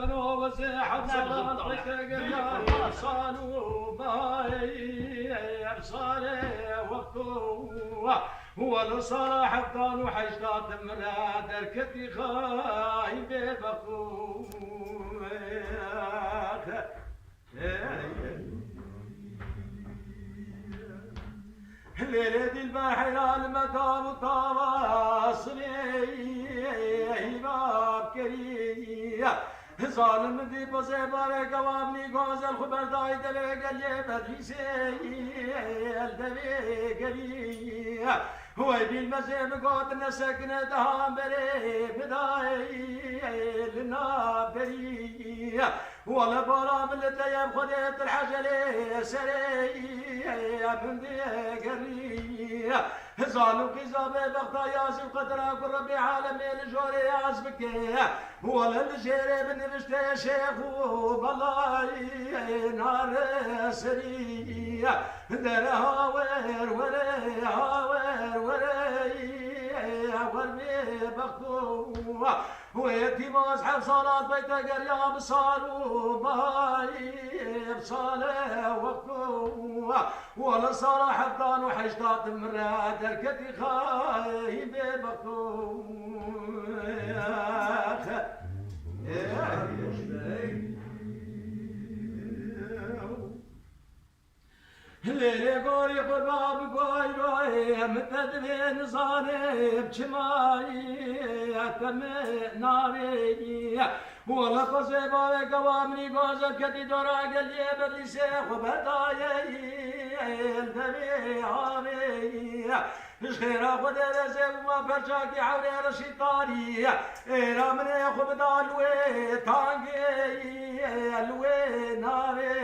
بنو وزيحة صلاة قرية صانوا باي أبصاره وقتوه هو لصلاح الطان وحشتات مرا دركتي خايب بقوه ليلة البحر المتاب التواصلي باب كريه ظالم دي بزي بارك وابني غازل خبر داي دبي قلي بدريسي الدبي قلي هو بالمزي بقوت نسكن دهام بري بداي لنا بري ولا برام لتيب خديت الحجلي سري من دي قري ظالم كذاب بغدا ياسف قدرك وربي عالمي الجوري ياسبك ولا الجيري بنفشت يا شيخ والله نار سري دار هاور وري هاور وري ورمي بغدو ويتيم اصحاب صلاة بيت قرية بصالو باي بصالة وقتو ولا صلاح الطان وحشتات مرا دركتي خايب بغدو ليلي قوري قرباب قوي روي متدبين صانب جماعي أتم ناري ولا قصيبا قوامني قوزت كتي دورا قلي بدي سيخ وبدايي الدبي عامي خيرا خدا رزق ما برشاكي حوري رشيطاني إيرا من يخو بدالوي تانقي الوي ناري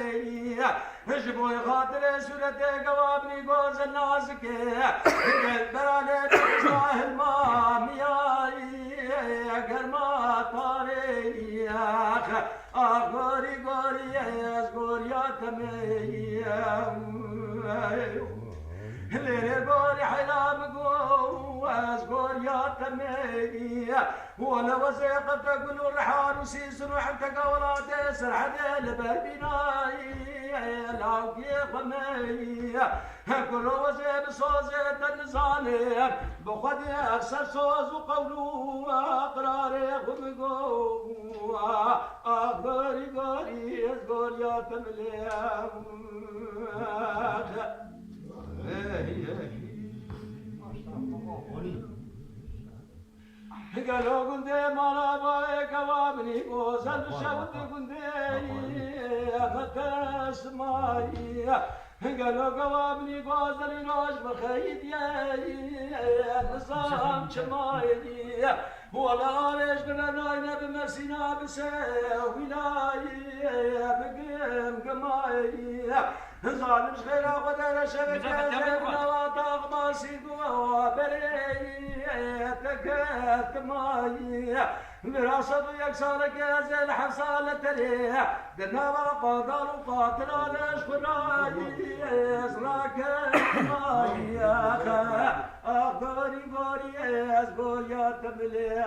جبوي خاطر سورة قوابني قوز النازك براني تقصاه المامياي قرما طاري غوري غوري غوري يا تمي ليلي غوري حلام قوز غوري يا تمي ولا وزيقة تقول الرحال وسيس روحك ولا تسر حدا لبابناي لاوكي خمي كل وزيب صوزيت النزالي بخدي أكسر صوز وقولو أقراري خمقو أقراري قاري أزقور يا تملي قالوا قندي مالا بايك وابني وزل شوت قندي أخذت اسماي قالوا قوابني قوزل نوش بخيد يا نصام شمايدي ولا ليش قرناينا بمسينا بسويناي بقيم قماي ظالم غير قدر شبكة زبنا وطاق ماسيقوا بري تكت ماي مراسد يكسرك يا زين حصالة تري دنا وقادر وقاتل على شفراي ازراك ماي يا اخ غوري غوري ازغور يا تبلي